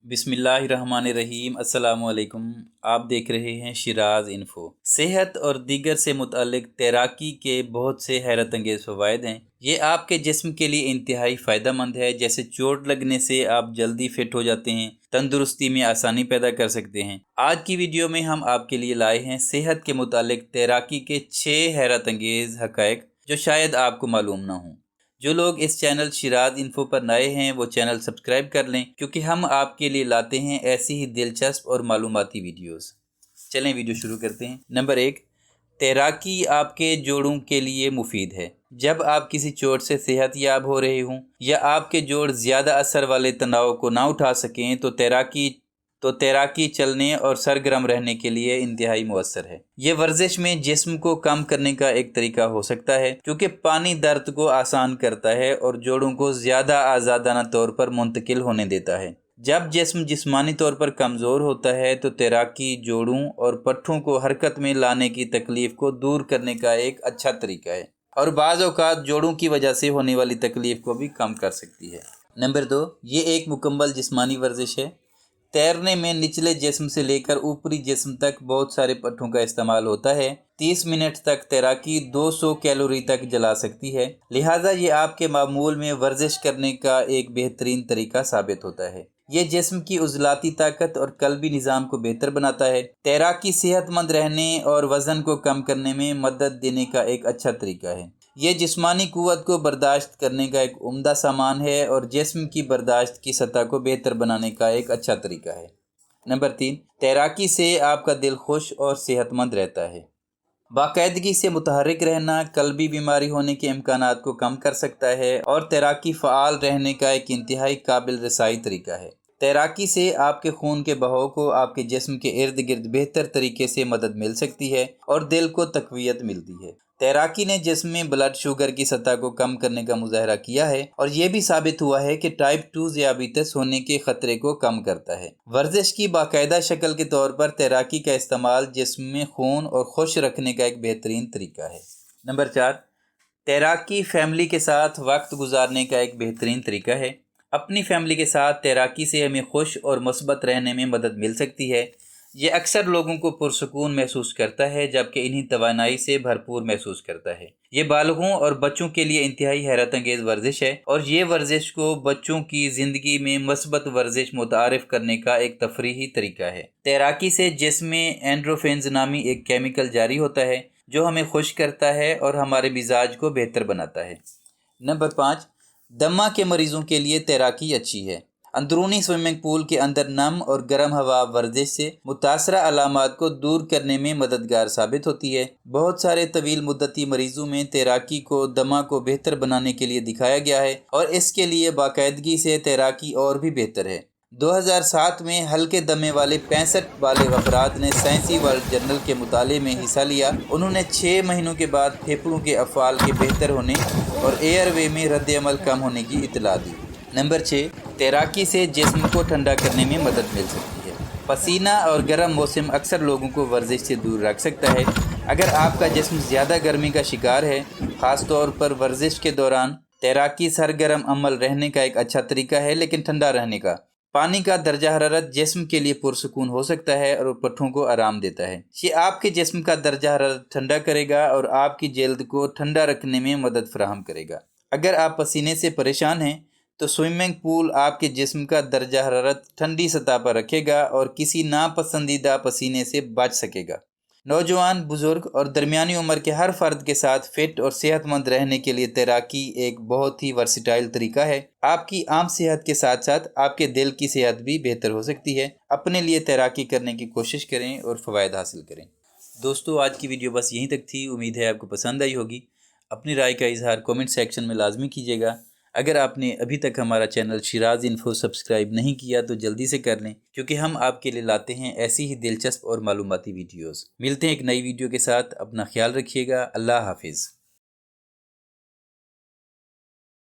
बिस्मिल्लाहिर्रहमानिर्रहीम। अस्सलाम ओ अलैकुम। आप देख रहे हैं शिराज इन्फो। सेहत और दीगर से मुतल्लिक तैराकी के बहुत से हैरत अंगेज़ फ़वाइद हैं। ये आपके जिस्म के लिए इंतहाई फ़ायदा मंद है। जैसे चोट लगने से आप जल्दी फिट हो जाते हैं, तंदुरुस्ती में आसानी पैदा कर सकते हैं। आज की वीडियो में हम आपके लिए लाए हैं सेहत के मुतालिक तैराकी के 6 हैरत अंगेज़ हक़ाइक़ जो शायद आपको मालूम ना हों। जो लोग इस चैनल शिराज इन्फो पर नए हैं वो चैनल सब्सक्राइब कर लें, क्योंकि हम आपके लिए लाते हैं ऐसी ही दिलचस्प और मालूमाती वीडियोस। चलें वीडियो शुरू करते हैं। नंबर 1, तैराकी आपके जोड़ों के लिए मुफीद है। जब आप किसी चोट से सेहत याब हो रहे हों या आपके जोड़ ज़्यादा असर वाले तनाव को ना उठा सकें तो तैराकी चलने और सरगर्म रहने के लिए इंतहाई मुअस्सर है। ये वर्जिश में जिस्म को कम करने का एक तरीका हो सकता है, क्योंकि पानी दर्द को आसान करता है और जोड़ों को ज़्यादा आज़ादाना तौर पर मुंतकिल होने देता है। जब जिस्म जिस्मानी तौर पर कमज़ोर होता है तो तैराकी जोड़ों और पट्ठों को हरकत में लाने की तकलीफ़ को दूर करने का एक अच्छा तरीका है और बाज़ औक़ात जोड़ों की वजह से होने वाली तकलीफ़ को भी कम कर सकती है। नंबर 2, ये एक मुकम्मल जिस्मानी वर्जिश है। तैरने में निचले जिस्म से लेकर ऊपरी जिस्म तक बहुत सारे पट्ठों का इस्तेमाल होता है। 30 मिनट तक तैराकी 200 कैलोरी तक जला सकती है, लिहाजा ये आपके मामूल में वर्जिश करने का एक बेहतरीन तरीका साबित होता है। ये जिस्म की उज़लाती ताकत और कल्बी निज़ाम को बेहतर बनाता है। तैराकी सेहतमंद रहने और वज़न को कम करने में मदद देने का एक अच्छा तरीका है। ये जिस्मानी क़ुव्वत को बर्दाश्त करने का एक उम्दा सामान है और जिस्म की बर्दाश्त की सतह को बेहतर बनाने का एक अच्छा तरीका है। नंबर 3, तैराकी से आपका दिल खुश और सेहतमंद रहता है। बाकायदगी से मुतहर्रिक रहना कल्बी बीमारी होने के इम्कानात को कम कर सकता है और तैराकी फ़आल रहने का एक इंतहाई काबिल रसाई तरीका है। तैराकी से आपके खून के बहाव को आपके जिस्म के इर्द गिर्द बेहतर तरीके से मदद मिल सकती है और दिल को तक़वियत मिलती है। तैराकी ने जिस्म में ब्लड शुगर की सतह को कम करने का मुज़ाहरा किया है और ये भी साबित हुआ है कि टाइप 2 ज़ियाबीतस होने के ख़तरे को कम करता है। वर्जिश की बाकायदा शक्ल के तौर पर तैराकी का इस्तेमाल जिस्म में खून और खुश रखने का एक बेहतरीन तरीका है। नंबर 4, तैराकी फ़ैमिली के साथ वक्त गुजारने का एक बेहतरीन तरीका है। अपनी फ़ैमिली के साथ तैराकी से हमें खुश और मुस्बत रहने में मदद मिल सकती है। ये अक्सर लोगों को पुरसकून महसूस करता है, जबकि इन्हीं तवानाई से भरपूर महसूस करता है। ये बालगों और बच्चों के लिए इंतहाई हैरत अंगेज़ वर्जिश है और ये वर्जिश को बच्चों की ज़िंदगी में मस्बत वर्जिश मुतारिफ करने का एक तफरीही तरीका है। तैराकी से जिस्म में एंडोर्फिन्स नामी एक केमिकल जारी होता है जो हमें खुश करता है और हमारे मिजाज को बेहतर बनाता है। नंबर 5, दमा के मरीज़ों के लिए तैराकी अच्छी है। अंदरूनी स्विमिंग पूल के अंदर नम और गर्म हवा वर्जिश से मुतासरा अलामात को दूर करने में मददगार साबित होती है। बहुत सारे तवील मुद्दती मरीजों में तैराकी को दमा को बेहतर बनाने के लिए दिखाया गया है और इसके लिए बाकायदगी से तैराकी और भी बेहतर है। 2007 में हल्के दमे वाले 65 बालिग अफराद ने साइंसी वर्ल्ड जर्नल के मुताले में हिस्सा लिया। उन्होंने 6 महीनों के बाद फेफड़ों के अफ़आल के बेहतर होने और एयरवे में रद्द अमल कम होने की इतला दी। नंबर 6, तैराकी से जिस्म को ठंडा करने में मदद मिल सकती है। पसीना और गर्म मौसम अक्सर लोगों को वर्जिश से दूर रख सकता है। अगर आपका जिस्म ज़्यादा गर्मी का शिकार है, ख़ास तौर पर वर्जिश के दौरान, तैराकी सरगर्म अमल रहने का एक अच्छा तरीका है, लेकिन ठंडा रहने का। पानी का दर्जा हरारत जिस्म के लिए पुरसकून हो सकता है और पट्ठों को आराम देता है। ये आपके जिस्म का दर्जा हरारत ठंडा करेगा और आपकी जल्द को ठंडा रखने में मदद फराहम करेगा। अगर आप पसीने से परेशान हैं तो स्विमिंग पूल आपके जिस्म का दर्जा हरारत ठंडी सतह पर रखेगा और किसी नापसंदीदा पसीने से बच सकेगा। नौजवान, बुजुर्ग और दरमियानी उम्र के हर फर्द के साथ फिट और सेहतमंद रहने के लिए तैराकी एक बहुत ही वर्सिटाइल तरीका है। आपकी आम सेहत के साथ साथ आपके दिल की सेहत भी बेहतर हो सकती है। अपने लिए तैराकी करने की कोशिश करें और फ़वाइद हासिल करें। दोस्तों, आज की वीडियो बस यहीं तक थी। उम्मीद है आपको पसंद आई होगी। अपनी राय का इजहार कमेंट सेक्शन में लाजमी कीजिएगा। अगर आपने अभी तक हमारा चैनल शिराज इन्फो सब्सक्राइब नहीं किया तो जल्दी से कर लें, क्योंकि हम आपके लिए लाते हैं ऐसी ही दिलचस्प और मालूमाती वीडियोस। मिलते हैं एक नई वीडियो के साथ। अपना ख्याल रखिएगा। अल्लाह हाफिज़।